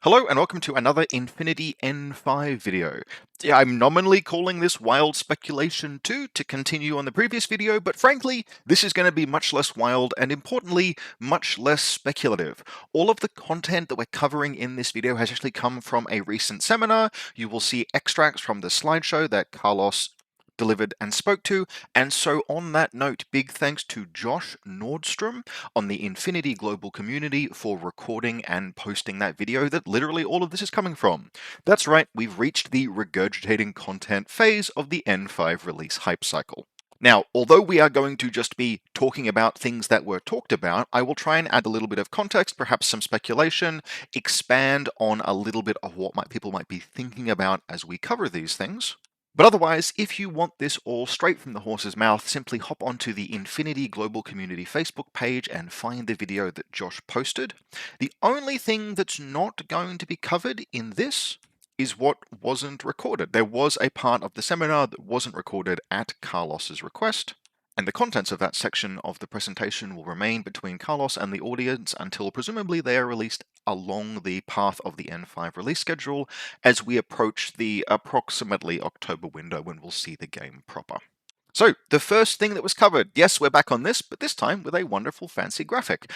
Hello and welcome to another Infinity N5 video. Yeah, I'm nominally calling this Wild Speculation 2 to continue on the previous video, but frankly, this is going to be much less wild and importantly, much less speculative. All of the content that we're covering in this video has actually come from a recent seminar. You will see extracts from the slideshow that Carlos delivered and spoke to. And so on that note, big thanks to Josh Nordstrom on the Infinity Global community for recording and posting that video that literally all of this is coming from. That's right, we've reached the regurgitating content phase of the N5 release hype cycle. Now, although we are going to just be talking about things that were talked about, I will try and add a little bit of context, perhaps some speculation, expand on a little bit of what people might be thinking about as we cover these things. But otherwise, if you want this all straight from the horse's mouth, simply hop onto the Infinity Global Community Facebook page and find the video that Josh posted. The only thing that's not going to be covered in this is what wasn't recorded. There was a part of the seminar that wasn't recorded at Carlos's request, and the contents of that section of the presentation will remain between Carlos and the audience until presumably they are released along the path of the N5 release schedule as we approach the approximately October window when we'll see the game proper. So, the first thing that was covered, yes, we're back on this, but this time with a wonderful fancy graphic.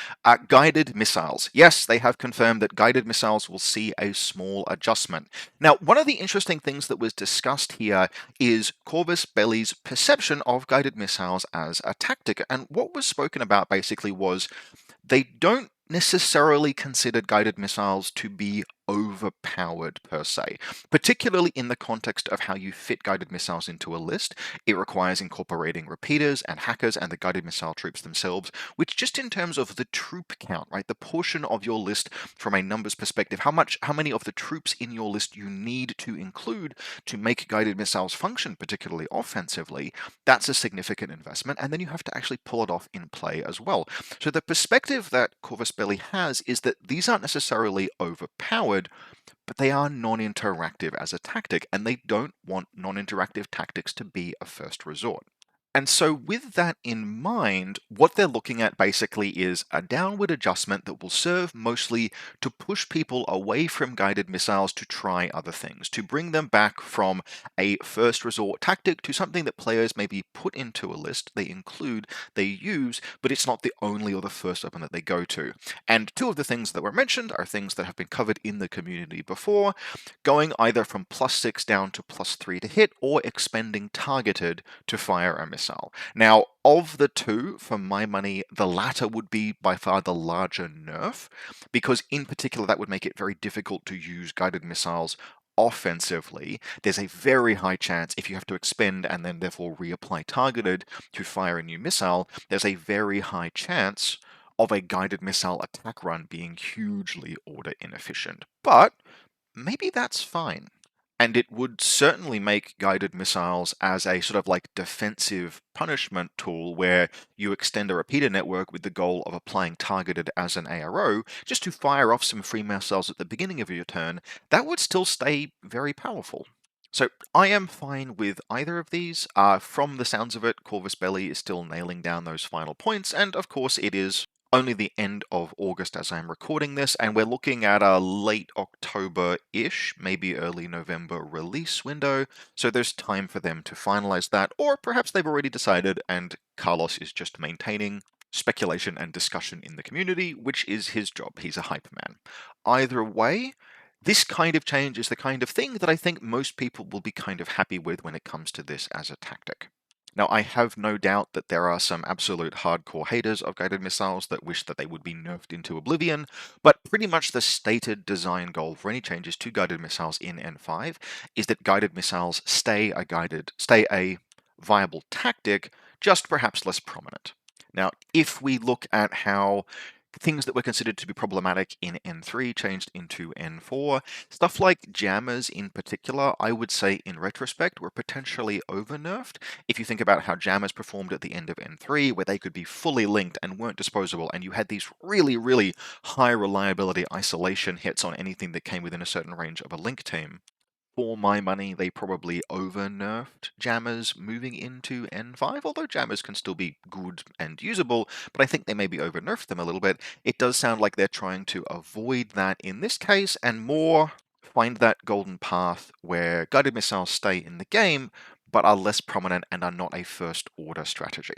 Guided missiles. Yes, they have confirmed that guided missiles will see a small adjustment. Now, one of the interesting things that was discussed here is Corvus Belli's perception of guided missiles as a tactic. And what was spoken about basically was they don't necessarily consider guided missiles to be overpowered per se, particularly in the context of how you fit guided missiles into a list. It requires incorporating repeaters and hackers and the guided missile troops themselves, which just in terms of the troop count, right, the portion of your list from a numbers perspective, how many of the troops in your list you need to include to make guided missiles function particularly offensively, that's a significant investment, and then you have to actually pull it off in play as well. So the perspective that Corvus Belli has is that these aren't necessarily overpowered, but they are non-interactive as a tactic, and they don't want non-interactive tactics to be a first resort. And so with that in mind, what they're looking at basically is a downward adjustment that will serve mostly to push people away from guided missiles to try other things, to bring them back from a first resort tactic to something that players maybe put into a list, they include, they use, but it's not the only or the first weapon that they go to. And two of the things that were mentioned are things that have been covered in the community before, going either from +6 down to +3 to hit, or expending targeted to fire a missile. Now, of the two, for my money, the latter would be by far the larger nerf, because in particular that would make it very difficult to use guided missiles offensively. There's a very high chance if you have to expend and then therefore reapply targeted to fire a new missile, there's a very high chance of a guided missile attack run being hugely order inefficient. But maybe that's fine. And it would certainly make guided missiles as a sort of like defensive punishment tool where you extend a repeater network with the goal of applying targeted as an ARO just to fire off some free missiles at the beginning of your turn. That would still stay very powerful. So I am fine with either of these. From the sounds of it, Corvus Belli is still nailing down those final points, and of course it is only the end of August as I'm recording this, and we're looking at a late October-ish, maybe early November release window, so there's time for them to finalize that, or perhaps they've already decided and Carlos is just maintaining speculation and discussion in the community, which is his job. He's a hype man. Either way, this kind of change is the kind of thing that I think most people will be kind of happy with when it comes to this as a tactic. Now, I have no doubt that there are some absolute hardcore haters of guided missiles that wish that they would be nerfed into oblivion, but pretty much the stated design goal for any changes to guided missiles in N5 is that guided missiles stay a viable tactic, just perhaps less prominent. Now, if we look at how things that were considered to be problematic in N3 changed into N4. Stuff like jammers in particular, I would say in retrospect, were potentially over-nerfed. If you think about how jammers performed at the end of N3, where they could be fully linked and weren't disposable, and you had these really, really high reliability isolation hits on anything that came within a certain range of a link team. for my money, they probably over-nerfed jammers moving into N5, although jammers can still be good and usable, but I think they maybe over-nerfed them a little bit. It does sound like they're trying to avoid that in this case, and more find that golden path where guided missiles stay in the game, but are less prominent and are not a first-order strategy.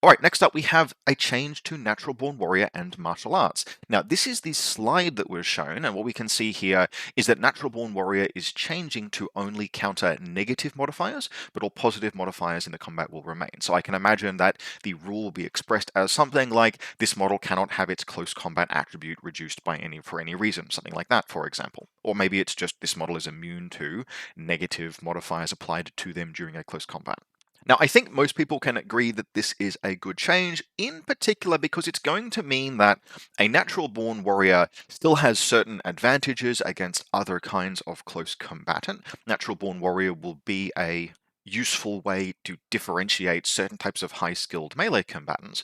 Alright, next up we have a change to Natural Born Warrior and Martial Arts. Now, this is the slide that was shown, and what we can see here is that Natural Born Warrior is changing to only counter negative modifiers, but all positive modifiers in the combat will remain. So I can imagine that the rule will be expressed as something like, this model cannot have its close combat attribute reduced for any reason, something like that, for example. Or maybe it's just this model is immune to negative modifiers applied to them during a close combat. Now, I think most people can agree that this is a good change, in particular because it's going to mean that a natural-born warrior still has certain advantages against other kinds of close combatant. Natural-born warrior will be a useful way to differentiate certain types of high-skilled melee combatants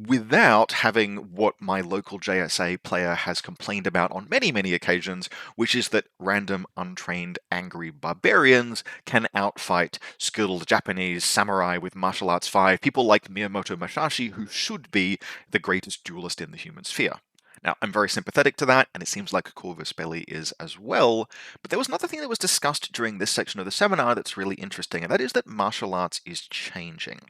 without having what my local JSA player has complained about on many, many occasions, which is that random, untrained, angry barbarians can outfight skilled Japanese samurai with martial arts 5, people like Miyamoto Musashi, who should be the greatest duelist in the human sphere. Now, I'm very sympathetic to that, and it seems like Corvus Belli is as well, but there was another thing that was discussed during this section of the seminar that's really interesting, and that is that martial arts is changing.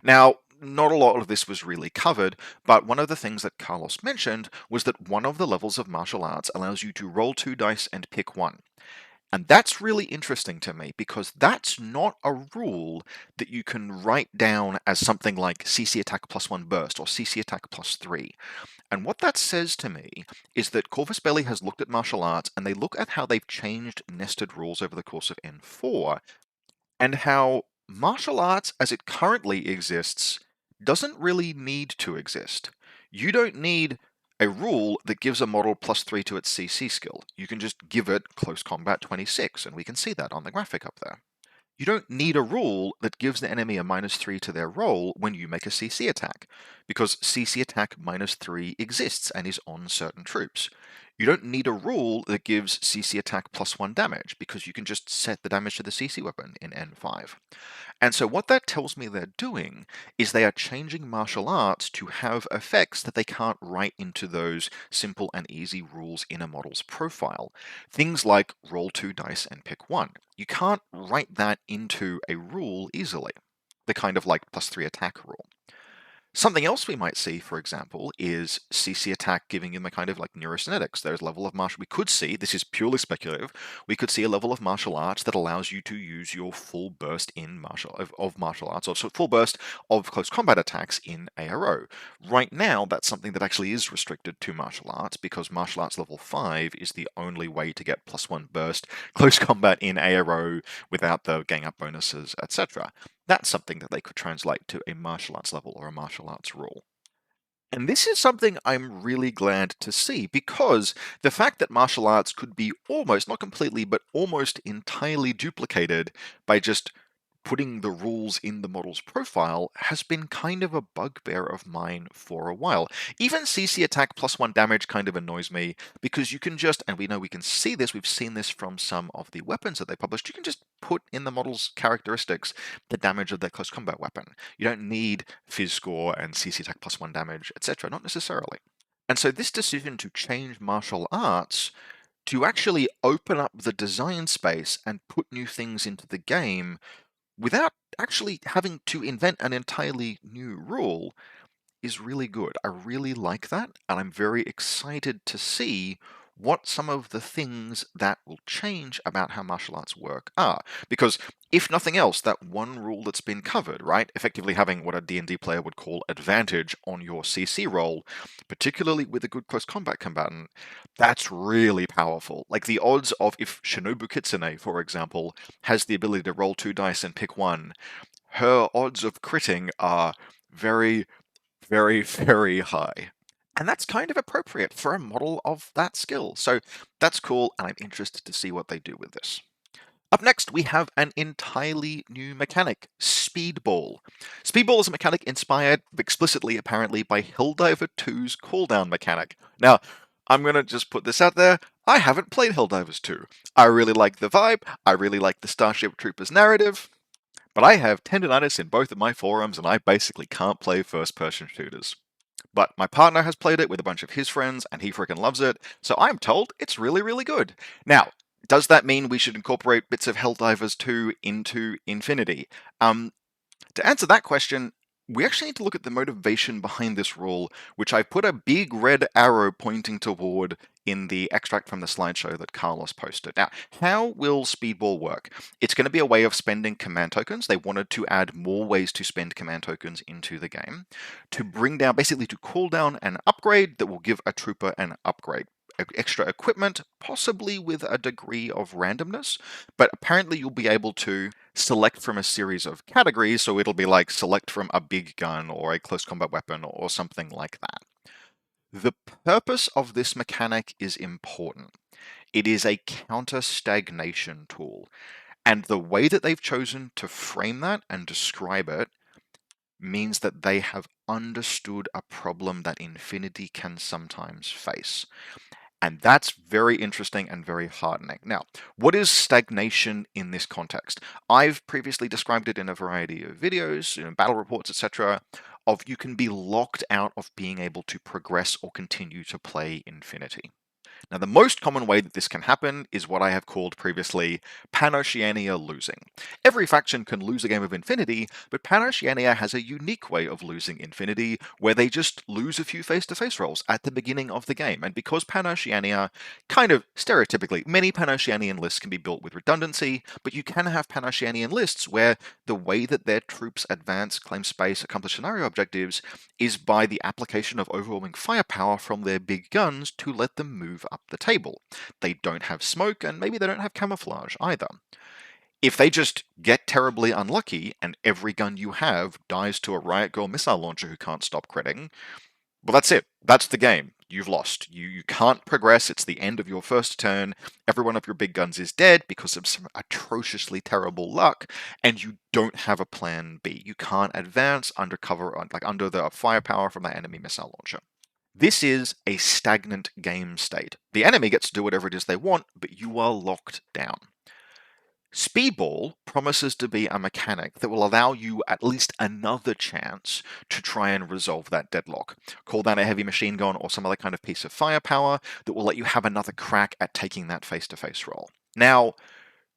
Now, not a lot of this was really covered, but one of the things that Carlos mentioned was that one of the levels of martial arts allows you to roll 2 dice and pick 1. And that's really interesting to me because that's not a rule that you can write down as something like CC attack plus 1 burst or CC attack plus 3. And what that says to me is that Corvus Belli has looked at martial arts and they look at how they've changed nested rules over the course of N4 and how martial arts as it currently exists doesn't really need to exist. You don't need a rule that gives a model +3 to its CC skill. You can just give it Close Combat 26, and we can see that on the graphic up there. You don't need a rule that gives the enemy a -3 to their roll when you make a CC attack, because CC attack -3 exists and is on certain troops. You don't need a rule that gives CC attack +1 damage, because you can just set the damage to the CC weapon in N5. And so what that tells me they're doing is they are changing martial arts to have effects that they can't write into those simple and easy rules in a model's profile. Things like roll 2 dice and pick 1. You can't write that into a rule easily. The kind of like +3 attack rule. Something else we might see, for example, is CC attack giving them a kind of like neurosynetics. There's a level of martial. We could see, this is purely speculative, we could see a level of martial arts that allows you to use your full burst in martial arts, or so full burst of close combat attacks in ARO. Right now, that's something that actually is restricted to martial arts because martial arts level 5 is the only way to get +1 burst close combat in ARO without the gang up bonuses, etc. That's something that they could translate to a martial arts level or a martial arts rule. And this is something I'm really glad to see because the fact that martial arts could be almost, not completely, but almost entirely duplicated by just putting the rules in the model's profile has been kind of a bugbear of mine for a while. Even CC attack +1 damage kind of annoys me because you can just, and we know we can see this, we've seen this from some of the weapons that they published, you can just put in the model's characteristics the damage of their close combat weapon. You don't need Phys score and CC attack +1 damage, etc. Not necessarily. And so this decision to change martial arts to actually open up the design space and put new things into the game without actually having to invent an entirely new rule is really good. I really like that, and I'm very excited to see what some of the things that will change about how martial arts work are. Because if nothing else, that one rule that's been covered, right, effectively having what a D&D player would call advantage on your CC roll, particularly with a good close combat combatant, that's really powerful. Like the odds of if Shinobu Kitsune, for example, has the ability to roll 2 dice and pick 1, her odds of critting are very, very, very high. And that's kind of appropriate for a model of that skill. So that's cool, and I'm interested to see what they do with this. Up next, we have an entirely new mechanic, Speedball. Speedball is a mechanic inspired explicitly, apparently, by Helldiver 2's cooldown mechanic. Now, I'm gonna just put this out there. I haven't played Helldivers 2. I really like the vibe, I really like the Starship Troopers narrative, but I have tendinitis in both of my forearms and I basically can't play first-person shooters. But my partner has played it with a bunch of his friends and he freaking loves it, so I'm told it's really, really good. Now, does that mean we should incorporate bits of Helldivers 2 into Infinity? To answer that question, we actually need to look at the motivation behind this rule, which I put a big red arrow pointing toward in the extract from the slideshow that Carlos posted. Now, how will Speedball work? It's going to be a way of spending command tokens. They wanted to add more ways to spend command tokens into the game to bring down, basically to cool down an upgrade that will give a trooper an upgrade. Extra equipment, possibly with a degree of randomness, but apparently you'll be able to select from a series of categories, so it'll be like select from a big gun or a close combat weapon or something like that. The purpose of this mechanic is important. It is a counter-stagnation tool, and the way that they've chosen to frame that and describe it means that they have understood a problem that Infinity can sometimes face. And that's very interesting and very heartening. Now, what is stagnation in this context? I've previously described it in a variety of videos, battle reports, etc., of you can be locked out of being able to progress or continue to play Infinity. Now, the most common way that this can happen is what I have called previously Pan-Oceania losing. Every faction can lose a game of Infinity, but Pan-Oceania has a unique way of losing Infinity where they just lose a few face-to-face rolls at the beginning of the game. And because Pan-Oceania, kind of stereotypically, many Pan-Oceanian lists can be built with redundancy, but you can have Pan-Oceanian lists where the way that their troops advance, claim space, accomplish scenario objectives is by the application of overwhelming firepower from their big guns to let them move up the table. They don't have smoke, and maybe they don't have camouflage either. If they just get terribly unlucky and every gun you have dies to a Riot Girl missile launcher who can't stop critting, well, that's it. That's the game. You've lost. You can't progress. It's the end of your first turn. Every one of your big guns is dead because of some atrociously terrible luck, and you don't have a plan B. You can't advance under cover, like under the firepower from that enemy missile launcher. This is a stagnant game state. The enemy gets to do whatever it is they want, but you are locked down. Speedball promises to be a mechanic that will allow you at least another chance to try and resolve that deadlock. Call down a heavy machine gun or some other kind of piece of firepower that will let you have another crack at taking that face-to-face roll. Now,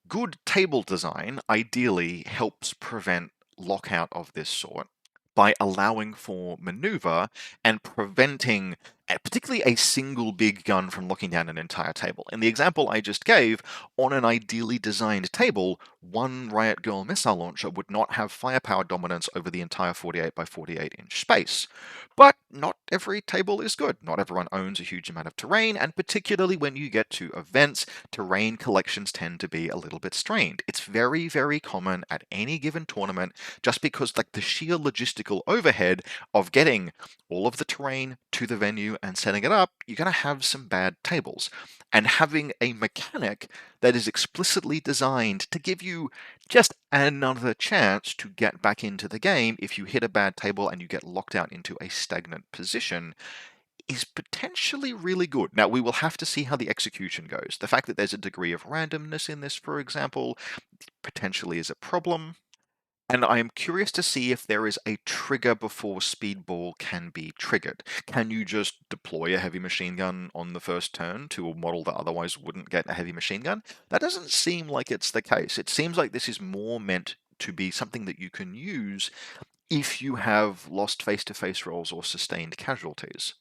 good table design ideally helps prevent lockout of this sort by allowing for maneuver and preventing particularly a single big gun from locking down an entire table. In the example I just gave, on an ideally designed table, one Riot Girl missile launcher would not have firepower dominance over the entire 48 by 48 inch space. But not every table is good. Not everyone owns a huge amount of terrain, and particularly when you get to events, terrain collections tend to be a little bit strained. It's very, very common at any given tournament, just because like the sheer logistical overhead of getting all of the terrain to the venue and setting it up, you're going to have some bad tables. And having a mechanic that is explicitly designed to give you just another chance to get back into the game if you hit a bad table and you get locked out into a stagnant position is potentially really good. Now, we will have to see how the execution goes. The fact that there's a degree of randomness in this, for example, potentially is a problem. And I am curious to see if there is a trigger before Speedball can be triggered. Can you just deploy a heavy machine gun on the first turn to a model that otherwise wouldn't get a heavy machine gun? That doesn't seem like it's the case. It seems like this is more meant to be something that you can use if you have lost face-to-face rolls or sustained casualties.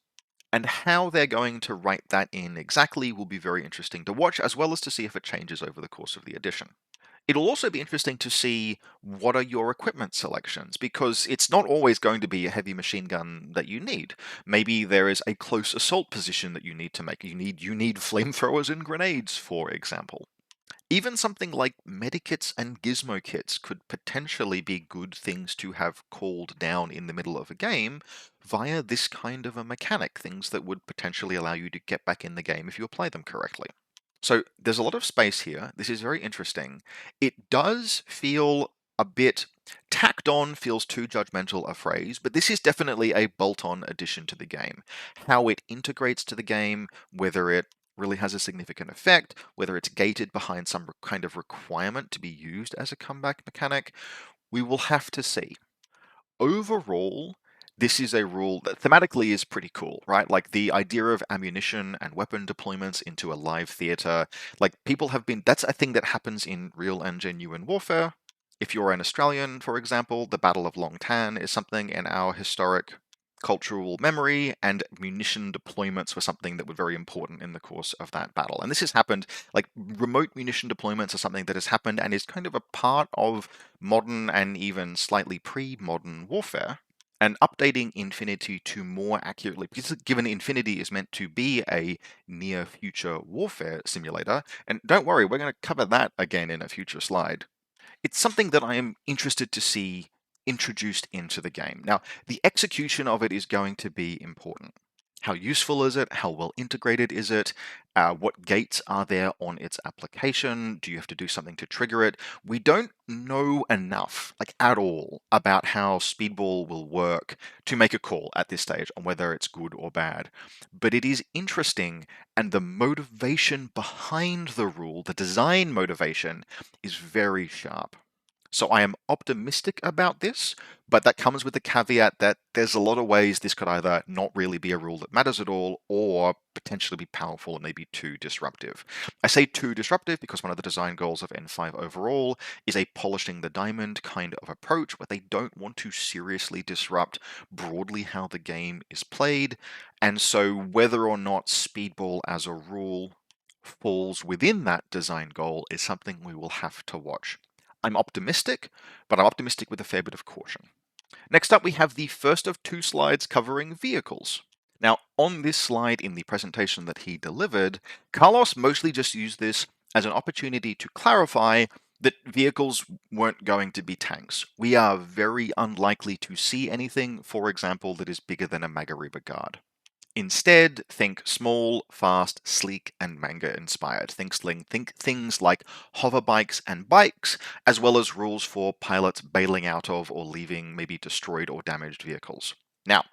And how they're going to write that in exactly will be very interesting to watch, as well as to see if it changes over the course of the edition. It'll also be interesting to see what are your equipment selections, because it's not always going to be a heavy machine gun that you need. Maybe there is a close assault position that you need to make. You need flamethrowers and grenades, for example. Even something like medikits and gizmo kits could potentially be good things to have called down in the middle of a game via this kind of a mechanic, things that would potentially allow you to get back in the game if you apply them correctly. So there's a lot of space here. This is very interesting. It does feel a bit tacked on, feels too judgmental a phrase, but this is definitely a bolt-on addition to the game. How it integrates to the game, whether it really has a significant effect, whether it's gated behind some kind of requirement to be used as a comeback mechanic, we will have to see. Overall, this is a rule that thematically is pretty cool, right? Like the idea of ammunition and weapon deployments into a live theater, like people have been, that's a thing that happens in real and genuine warfare. If you're an Australian, for example, the Battle of Long Tan is something in our historic cultural memory, and munition deployments were something that were very important in the course of that battle. And this has happened, like remote munition deployments are something that has happened and is kind of a part of modern and even slightly pre-modern warfare. And updating Infinity to more accurately, because given Infinity is meant to be a near future warfare simulator, and don't worry, we're going to cover that again in a future slide. It's something that I am interested to see introduced into the game. Now, the execution of it is going to be important. How useful is it? How well integrated is it? What gates are there on its application? Do you have to do something to trigger it? We don't know enough, like at all, about how Speedball will work to make a call at this stage on whether it's good or bad. But it is interesting, and the motivation behind the rule, the design motivation, is very sharp. So I am optimistic about this, but that comes with the caveat that there's a lot of ways this could either not really be a rule that matters at all, or potentially be powerful and maybe too disruptive. I say too disruptive because one of the design goals of N5 overall is a polishing the diamond kind of approach, where they don't want to seriously disrupt broadly how the game is played. And so whether or not Speedball as a rule falls within that design goal is something we will have to watch. I'm optimistic, but I'm optimistic with a fair bit of caution. Next up, we have the first of two slides covering vehicles. Now, on this slide in the presentation that he delivered, Carlos mostly just used this as an opportunity to clarify that vehicles weren't going to be tanks. We are very unlikely to see anything, for example, that is bigger than a Magariba Guard. Instead, think small, fast, sleek, and manga inspired. Think things like hover bikes and bikes, as well as rules for pilots bailing out of or leaving maybe destroyed or damaged vehicles. Now,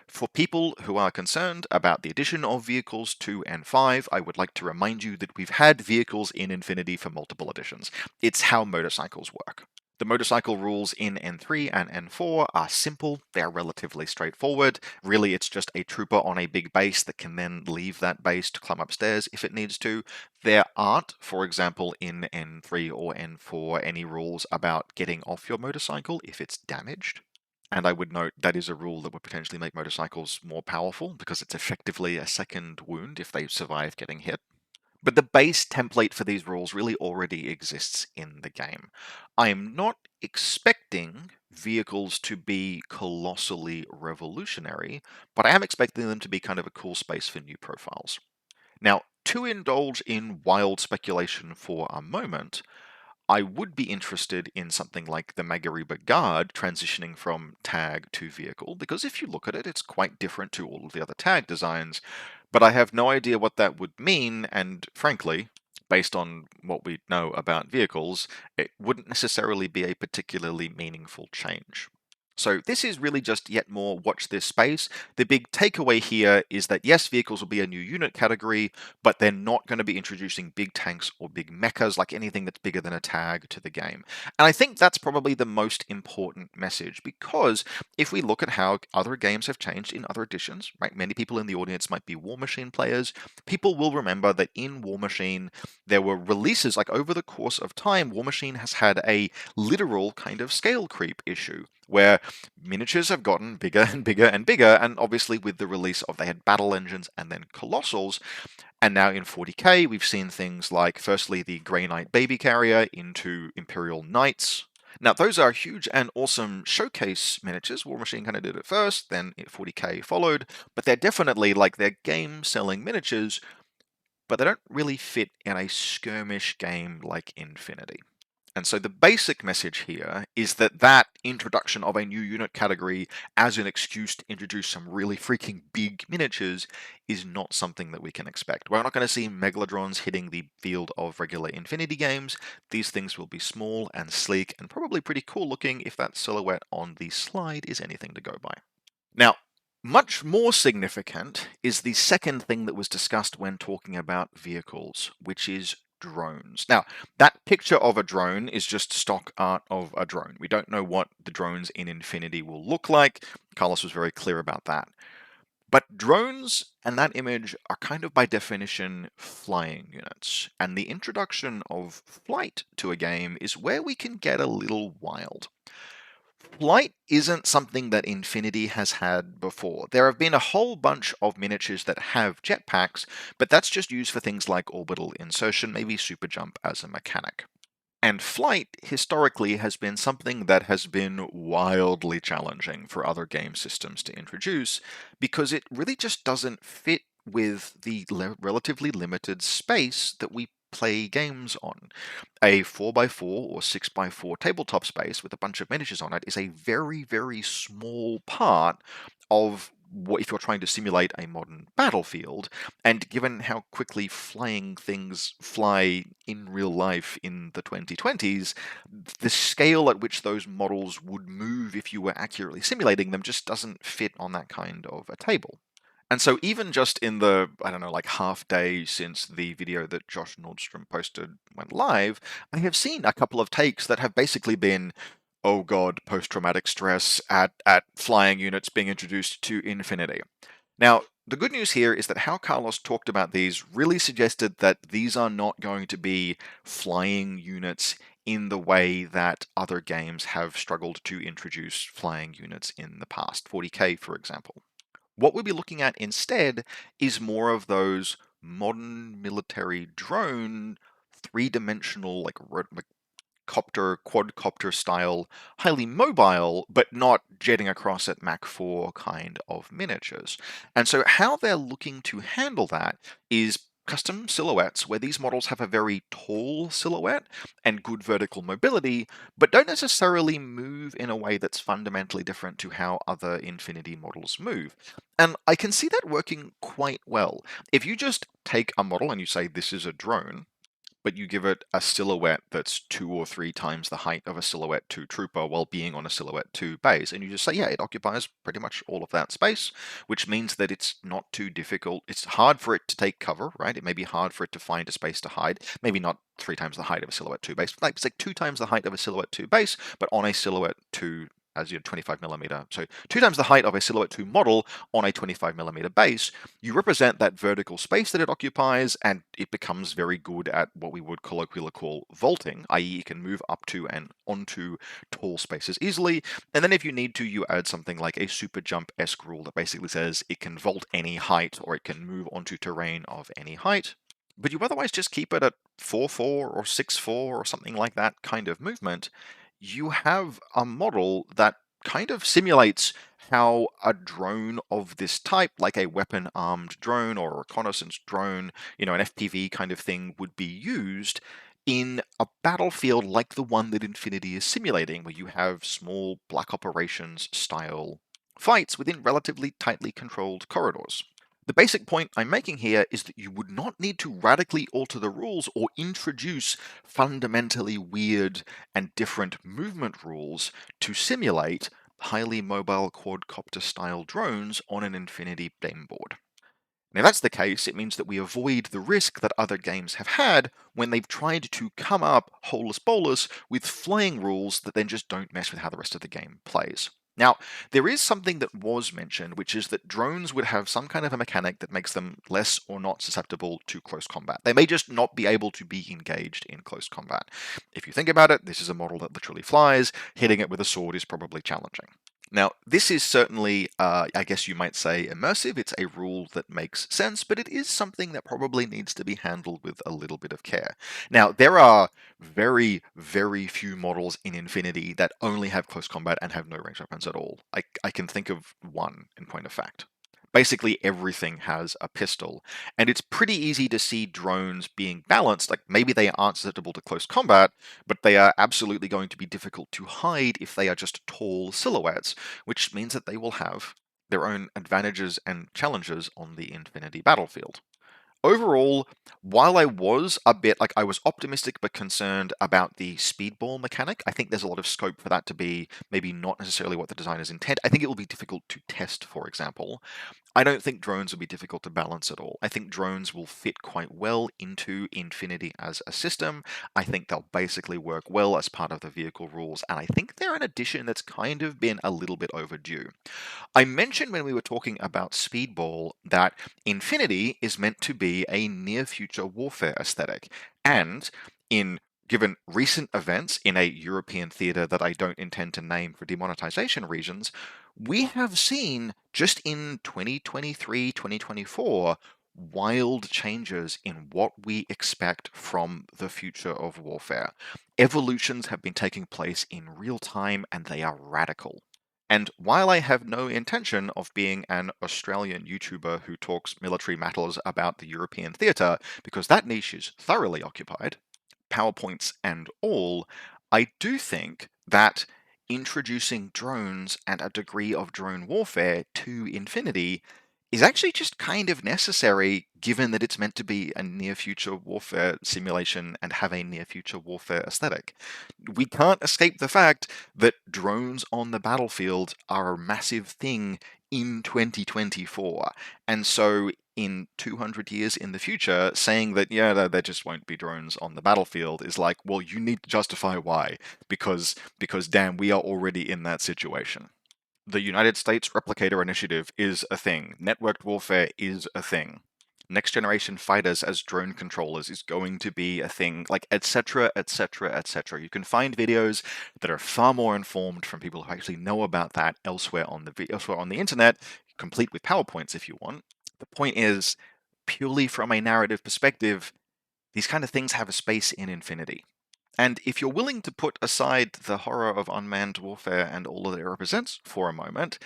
for people who are concerned about the addition of vehicles to N5, I would like to remind you that we've had vehicles in Infinity for multiple editions. It's how motorcycles work. The motorcycle rules in N3 and N4 are simple, they are relatively straightforward. Really, it's just a trooper on a big base that can then leave that base to climb upstairs if it needs to. There aren't, for example, in N3 or N4, any rules about getting off your motorcycle if it's damaged. And I would note that is a rule that would potentially make motorcycles more powerful because it's effectively a second wound if they survive getting hit. But the base template for these rules really already exists in the game. I am not expecting vehicles to be colossally revolutionary, but I am expecting them to be kind of a cool space for new profiles. Now, to indulge in wild speculation for a moment, I would be interested in something like the Magariba Guard transitioning from tag to vehicle, because if you look at it, it's quite different to all of the other tag designs, but I have no idea what that would mean, and frankly, based on what we know about vehicles, it wouldn't necessarily be a particularly meaningful change. So this is really just yet more watch this space. The big takeaway here is that yes, vehicles will be a new unit category, but they're not going to be introducing big tanks or big mechas like anything that's bigger than a tag to the game. And I think that's probably the most important message, because if we look at how other games have changed in other editions, right, many people in the audience might be War Machine players, people will remember that in War Machine there were releases, like over the course of time, War Machine has had a literal kind of scale creep issue, where miniatures have gotten bigger and bigger and bigger, and obviously with the release of, they had battle engines and then colossals, and now in 40k we've seen things like firstly the Grey Knight baby carrier into Imperial Knights. Now those are huge and awesome showcase miniatures. War Machine kind of did it first, then 40k followed, but they're definitely like they're game selling miniatures, but they don't really fit in a skirmish game like Infinity. And so the basic message here is that introduction of a new unit category as an excuse to introduce some really freaking big miniatures is not something that we can expect. We're not going to see Megalodrons hitting the field of regular Infinity games. These things will be small and sleek and probably pretty cool looking if that silhouette on the slide is anything to go by. Now, much more significant is the second thing that was discussed when talking about vehicles, which is drones. Now, that picture of a drone is just stock art of a drone. We don't know what the drones in Infinity will look like. Carlos was very clear about that. But drones and that image are kind of by definition flying units, and the introduction of flight to a game is where we can get a little wild. Flight isn't something that Infinity has had before. There have been a whole bunch of miniatures that have jetpacks, but that's just used for things like orbital insertion, maybe super jump as a mechanic. And flight, historically, has been something that has been wildly challenging for other game systems to introduce, because it really just doesn't fit with the relatively limited space that we play games on. A 4x4 or 6x4 tabletop space with a bunch of miniatures on it is a very, very small part of what if you're trying to simulate a modern battlefield, and given how quickly flying things fly in real life in the 2020s, the scale at which those models would move if you were accurately simulating them just doesn't fit on that kind of a table. And so even just in the, I don't know, like half day since the video that Josh Nordstrom posted went live, I have seen a couple of takes that have basically been, oh god, post-traumatic stress at flying units being introduced to Infinity. Now, the good news here is that how Carlos talked about these really suggested that these are not going to be flying units in the way that other games have struggled to introduce flying units in the past, 40K for example. What we'll be looking at instead is more of those modern military drone, three-dimensional, like copter, quadcopter style, highly mobile, but not jetting across at Mach 4 kind of miniatures. And so how they're looking to handle that is custom silhouettes where these models have a very tall silhouette and good vertical mobility, but don't necessarily move in a way that's fundamentally different to how other Infinity models move. And I can see that working quite well. If you just take a model and you say this is a drone, but you give it a silhouette that's 2 or 3 times the height of a Silhouette 2 Trooper while being on a Silhouette 2 base, and you just say, yeah, it occupies pretty much all of that space, which means that it's not too difficult. It's hard for it to take cover, right? It may be hard for it to find a space to hide. Maybe not 3 times the height of a Silhouette 2 base, like it's like 2 times the height of a Silhouette 2 base, but on a Silhouette 2 as your 25mm. So 2 times the height of a Silhouette 2 model on a 25mm base, you represent that vertical space that it occupies, and it becomes very good at what we would colloquially call vaulting, i.e. it can move up to and onto tall spaces easily. And then if you need to, you add something like a super jump-esque rule that basically says it can vault any height or it can move onto terrain of any height. But you otherwise just keep it at 4-4 or 6-4 or something like that kind of movement. You have a model that kind of simulates how a drone of this type, like a weapon-armed drone or a reconnaissance drone, an FPV kind of thing, would be used in a battlefield like the one that Infinity is simulating, where you have small Black Operations style fights within relatively tightly controlled corridors. The basic point I'm making here is that you would not need to radically alter the rules or introduce fundamentally weird and different movement rules to simulate highly mobile quadcopter style drones on an Infinity game board. Now, if that's the case, it means that we avoid the risk that other games have had when they've tried to come up holus bolus with flying rules that then just don't mess with how the rest of the game plays. Now, there is something that was mentioned, which is that drones would have some kind of a mechanic that makes them less or not susceptible to close combat. They may just not be able to be engaged in close combat. If you think about it, this is a model that literally flies. Hitting it with a sword is probably challenging. Now, this is certainly, I guess you might say, immersive. It's a rule that makes sense, but it is something that probably needs to be handled with a little bit of care. Now, there are very, very few models in Infinity that only have close combat and have no ranged weapons at all. I can think of one, in point of fact. basically everything has a pistol. And it's pretty easy to see drones being balanced, like maybe they aren't susceptible to close combat, but they are absolutely going to be difficult to hide if they are just tall silhouettes, which means that they will have their own advantages and challenges on the Infinity battlefield. Overall, while I was a bit like I was optimistic but concerned about the speedball mechanic, I think there's a lot of scope for that to be maybe not necessarily what the designers intend. I think it will be difficult to test, for example. I don't think drones will be difficult to balance at all. I think drones will fit quite well into Infinity as a system. I think they'll basically work well as part of the vehicle rules, and I think they're an addition that's kind of been a little bit overdue. I mentioned when we were talking about Speedball that Infinity is meant to be a near future warfare aesthetic. And in given recent events in a European theater that I don't intend to name for demonetization reasons, we have seen just in 2023, 2024, wild changes in what we expect from the future of warfare. Evolutions have been taking place in real time and they are radical. And while I have no intention of being an Australian YouTuber who talks military matters about the European theatre, because that niche is thoroughly occupied, PowerPoints and all, I do think that introducing drones and a degree of drone warfare to Infinity is actually just kind of necessary given that it's meant to be a near future warfare simulation and have a near future warfare aesthetic. We can't escape the fact that drones on the battlefield are a massive thing in 2024. And so in 200 years in the future, saying that, yeah, there just won't be drones on the battlefield is like, well, you need to justify why, because damn, we are already in that situation. The United States Replicator Initiative is a thing. Networked warfare is a thing. Next generation fighters as drone controllers is going to be a thing, like etc., etc., etc. You can find videos that are far more informed from people who actually know about that elsewhere on the internet, complete with PowerPoints if you want. The point is, purely from a narrative perspective, these kind of things have a space in Infinity. And if you're willing to put aside the horror of unmanned warfare and all that it represents for a moment,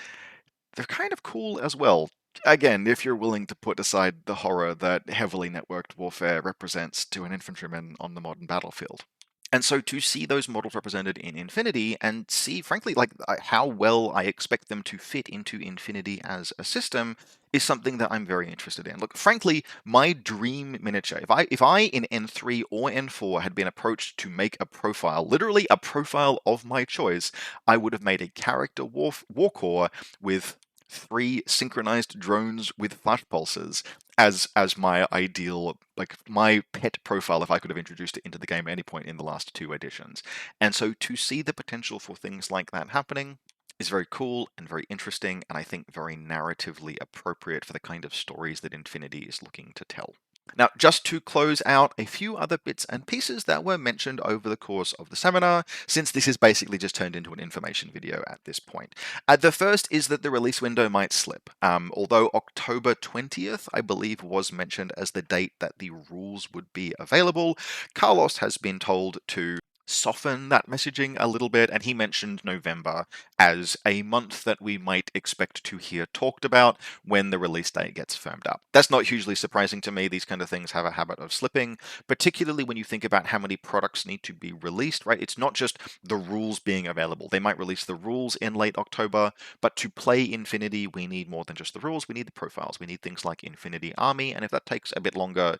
they're kind of cool as well. Again, if you're willing to put aside the horror that heavily networked warfare represents to an infantryman on the modern battlefield. And so to see those models represented in Infinity and see, frankly, like how well I expect them to fit into Infinity as a system is something that I'm very interested in. Look, frankly, my dream miniature, if I in N3 or N4 had been approached to make a profile, literally a profile of my choice, I would have made a character war core with 3 synchronized drones with flash pulses as my ideal, like my pet profile if I could have introduced it into the game at any point in the last 2 editions. And so to see the potential for things like that happening is very cool and very interesting, and I think very narratively appropriate for the kind of stories that Infinity is looking to tell. Now, just to close out a few other bits and pieces that were mentioned over the course of the seminar, since this is basically just turned into an information video at this point. The first is that the release window might slip. Although October 20th, I believe, was mentioned as the date that the rules would be available, Carlos has been told to soften that messaging a little bit, and he mentioned November as a month that we might expect to hear talked about when the release date gets firmed up. That's not hugely surprising to me. These kind of things have a habit of slipping, particularly when you think about how many products need to be released, right? It's not just the rules being available. They might release the rules in late October, but to play Infinity, we need more than just the rules. We need the profiles. We need things like Infinity Army, and if that takes a bit longer,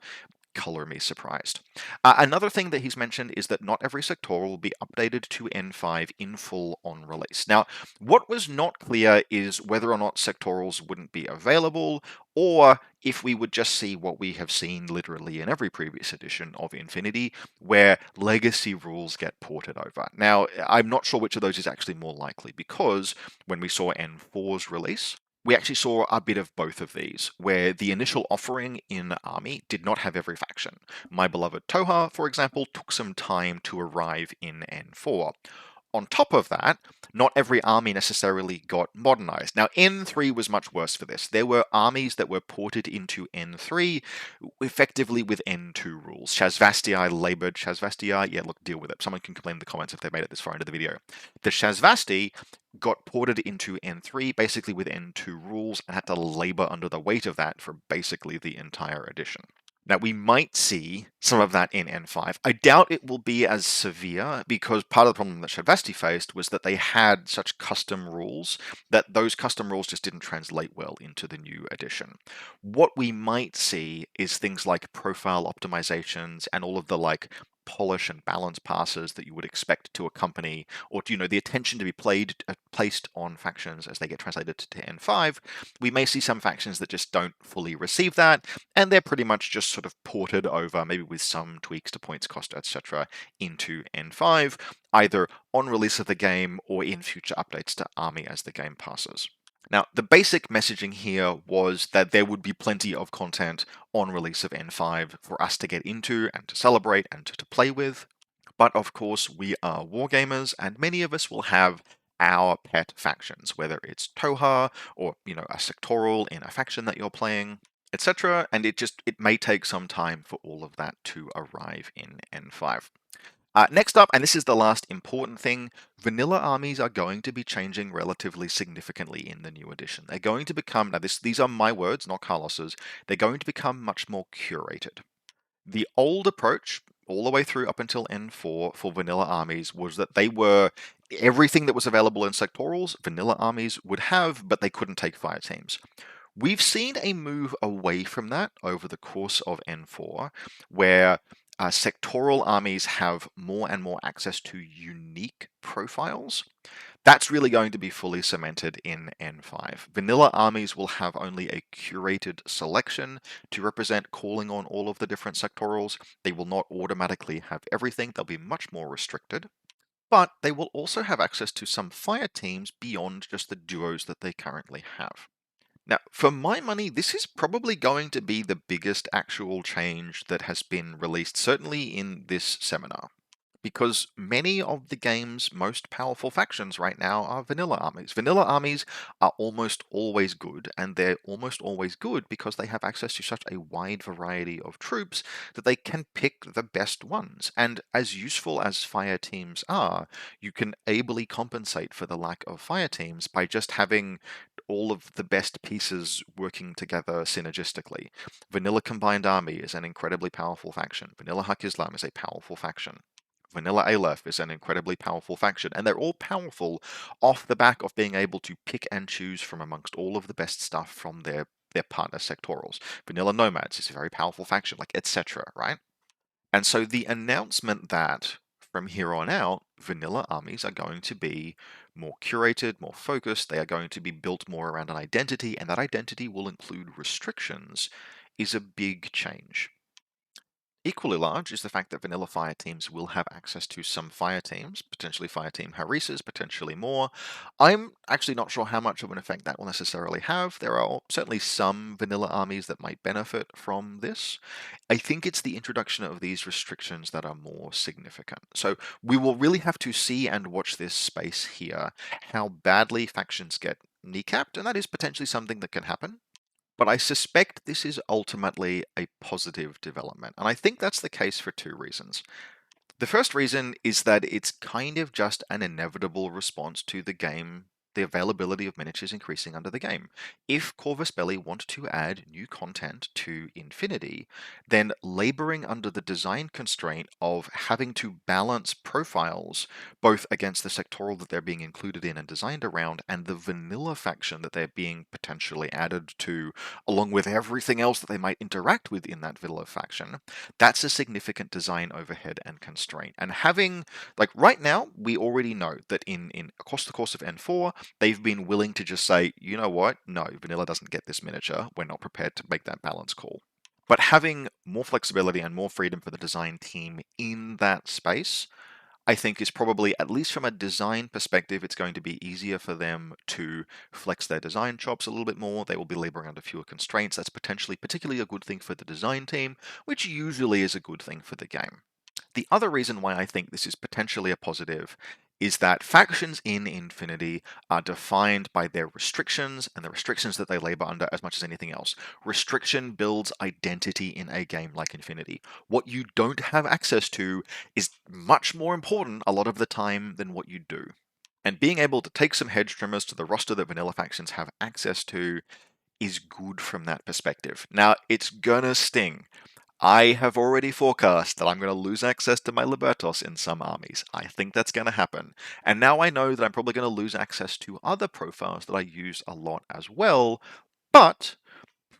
color me surprised. Another thing that he's mentioned is that not every sectoral will be updated to N5 in full on release. Now, what was not clear is whether or not sectorals wouldn't be available, or if we would just see what we have seen literally in every previous edition of Infinity, where legacy rules get ported over. Now, I'm not sure which of those is actually more likely, because when we saw N4's release, we actually saw a bit of both of these, where the initial offering in Army did not have every faction. My beloved Toha, for example, took some time to arrive in N4. On top of that, not every army necessarily got modernized. Now, N3 was much worse for this. There were armies that were ported into N3 effectively with N2 rules. Shasvastii labored. Shasvastii, yeah, look, deal with it. Someone can complain in the comments if they made it this far into the video. The Shasvastii got ported into N3 basically with N2 rules and had to labor under the weight of that for basically the entire edition. Now, we might see some of that in N5. I doubt it will be as severe because part of the problem that Shadvasti faced was that they had such custom rules that those custom rules just didn't translate well into the new edition. What we might see is things like profile optimizations and all of the polish and balance passes that you would expect to accompany, or the attention to be placed on factions as they get translated to N5. We may see some factions that just don't fully receive that, and they're pretty much just sort of ported over, maybe with some tweaks to points cost, etc., into N5, either on release of the game or in future updates to Army as the game passes. Now, the basic messaging here was that there would be plenty of content on release of N5 for us to get into and to celebrate and to play with. But of course, we are wargamers, and many of us will have our pet factions, whether it's Toha or, a sectoral in a faction that you're playing, etc. And it may take some time for all of that to arrive in N5. Next up, and this is the last important thing, vanilla armies are going to be changing relatively significantly in the new edition. They're going to become, now these are my words, not Carlos's, they're going to become much more curated. The old approach, all the way through up until N4 for vanilla armies, was that they were everything that was available in sectorals, vanilla armies would have, but they couldn't take fire teams. We've seen a move away from that over the course of N4, where sectoral armies have more and more access to unique profiles. That's really going to be fully cemented in N5. Vanilla armies will have only a curated selection to represent calling on all of the different sectorals. They will not automatically have everything, they'll be much more restricted. But they will also have access to some fire teams beyond just the duos that they currently have. Now, for my money, this is probably going to be the biggest actual change that has been released, certainly in this seminar, because many of the game's most powerful factions right now are vanilla armies. Vanilla armies are almost always good, and they're almost always good because they have access to such a wide variety of troops that they can pick the best ones. And as useful as fire teams are, you can ably compensate for the lack of fire teams by just having all of the best pieces working together synergistically. Vanilla Combined Army is an incredibly powerful faction. Vanilla Haq Islam is a powerful faction. Vanilla Aleph is an incredibly powerful faction, and they're all powerful off the back of being able to pick and choose from amongst all of the best stuff from their partner sectorals. Vanilla Nomads is a very powerful faction, etc., right? And so the announcement that from here on out, vanilla armies are going to be more curated, more focused, they are going to be built more around an identity, and that identity will include restrictions, is a big change. Equally large is the fact that vanilla fire teams will have access to some fire teams, potentially fire team Harisas, potentially more. I'm actually not sure how much of an effect that will necessarily have. There are certainly some vanilla armies that might benefit from this. I think it's the introduction of these restrictions that are more significant. So we will really have to see and watch this space here, how badly factions get kneecapped, and that is potentially something that can happen. But I suspect this is ultimately a positive development, and I think that's the case for two reasons. The first reason is that it's kind of just an inevitable response to the game, the availability of miniatures increasing under the game. If Corvus Belli want to add new content to Infinity, then laboring under the design constraint of having to balance profiles both against the sectoral that they're being included in and designed around and the vanilla faction that they're being potentially added to, along with everything else that they might interact with in that vanilla faction, that's a significant design overhead and constraint. And having, right now, we already know that in across the course of N4, they've been willing to just say, you know what, no, vanilla doesn't get this miniature, we're not prepared to make that balance call. But having more flexibility and more freedom for the design team in that space, I think is probably, at least from a design perspective, it's going to be easier for them to flex their design chops a little bit more. They will be laboring under fewer constraints. That's particularly a good thing for the design team, which usually is a good thing for the game. The other reason why I think this is potentially a positive is that factions in Infinity are defined by their restrictions and the restrictions that they labor under as much as anything else. Restriction builds identity in a game like Infinity. What you don't have access to is much more important a lot of the time than what you do. And being able to take some hedge trimmers to the roster that vanilla factions have access to is good from that perspective. Now, it's gonna sting. I have already forecast that I'm going to lose access to my Libertos in some armies. I think that's going to happen. And now I know that I'm probably going to lose access to other profiles that I use a lot as well. But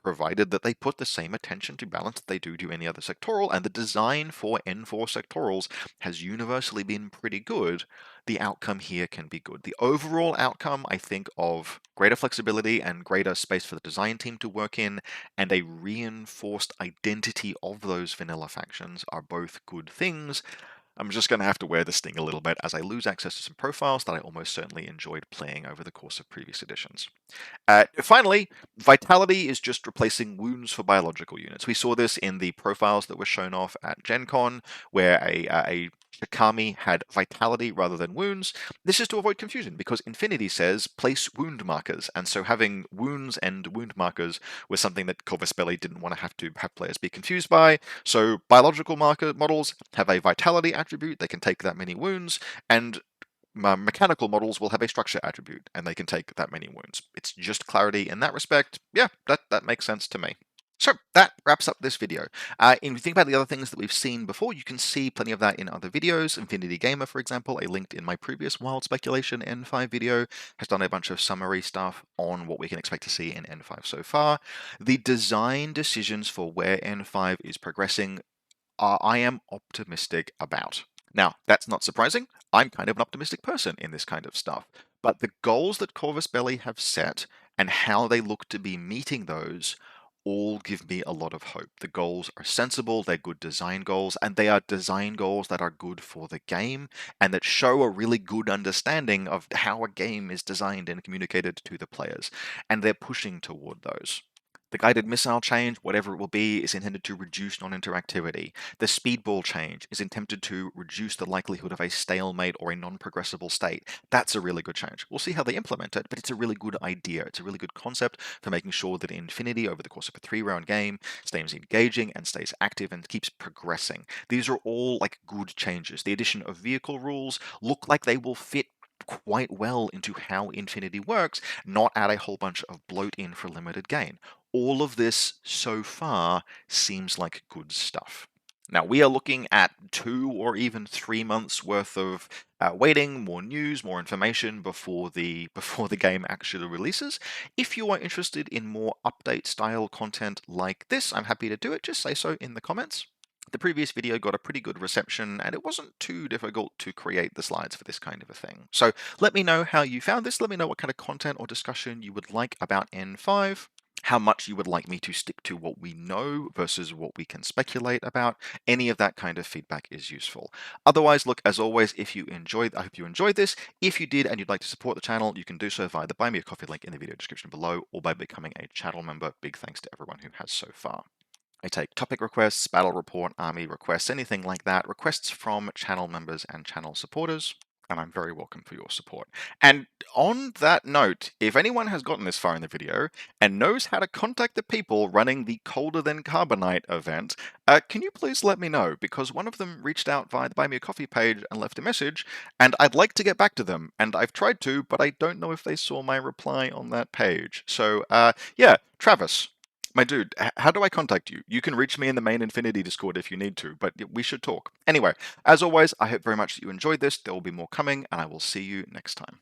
provided that they put the same attention to balance that they do to any other sectoral, and the design for N4 sectorals has universally been pretty good, the outcome here can be good. The overall outcome, I think, of greater flexibility and greater space for the design team to work in, and a reinforced identity of those vanilla factions are both good things. I'm just going to have to wear the sting a little bit as I lose access to some profiles that I almost certainly enjoyed playing over the course of previous editions. Finally, Vitality is just replacing wounds for biological units. We saw this in the profiles that were shown off at Gen Con, where a Shikami had Vitality rather than wounds. This is to avoid confusion, because Infinity says place wound markers, and so having wounds and wound markers was something that Corvus Belli didn't want to have players be confused by. So biological marker models have a Vitality attribute, they can take that many wounds, and mechanical models will have a structure attribute, and they can take that many wounds. It's just clarity in that respect. Yeah, that makes sense to me. So that wraps up this video. If you think about the other things that we've seen before, you can see plenty of that in other videos. Infinity Gamer, for example, I linked in my previous Wild Speculation N5 video, has done a bunch of summary stuff on what we can expect to see in N5 so far. The design decisions for where N5 is progressing, I am optimistic about. Now, that's not surprising. I'm kind of an optimistic person in this kind of stuff. But the goals that Corvus Belli have set and how they look to be meeting those all give me a lot of hope. The goals are sensible, they're good design goals, and they are design goals that are good for the game and that show a really good understanding of how a game is designed and communicated to the players. And they're pushing toward those. The guided missile change, whatever it will be, is intended to reduce non-interactivity. The speedball change is intended to reduce the likelihood of a stalemate or a non-progressible state. That's a really good change. We'll see how they implement it, but it's a really good idea. It's a really good concept for making sure that Infinity, over the course of a 3-round game, stays engaging and stays active and keeps progressing. These are all like good changes. The addition of vehicle rules look like they will fit quite well into how Infinity works, not add a whole bunch of bloat in for limited gain. All of this so far seems like good stuff. Now, we are looking at 2 or even 3 months worth of waiting, more news, more information before the game actually releases. If you are interested in more update style content like this, I'm happy to do it. Just say so in the comments. The previous video got a pretty good reception, and it wasn't too difficult to create the slides for this kind of a thing. So let me know how you found this. Let me know what kind of content or discussion you would like about N5. How much you would like me to stick to what we know versus what we can speculate about. Any of that kind of feedback is useful. Otherwise, look, as always, I hope you enjoyed this. If you did and you'd like to support the channel, you can do so via the Buy Me a Coffee link in the video description below, or by becoming a channel member. Big thanks to everyone who has so far. I take topic requests, battle report, army requests, anything like that, requests from channel members and channel supporters, and I'm very welcome for your support. And on that note, if anyone has gotten this far in the video and knows how to contact the people running the Colder Than Carbonite event, can you please let me know? Because one of them reached out via the Buy Me a Coffee page and left a message, and I'd like to get back to them, and I've tried to, but I don't know if they saw my reply on that page. So, yeah, Travis, my dude, how do I contact you? You can reach me in the main Infinity Discord if you need to, but we should talk. Anyway, as always, I hope very much that you enjoyed this. There will be more coming, and I will see you next time.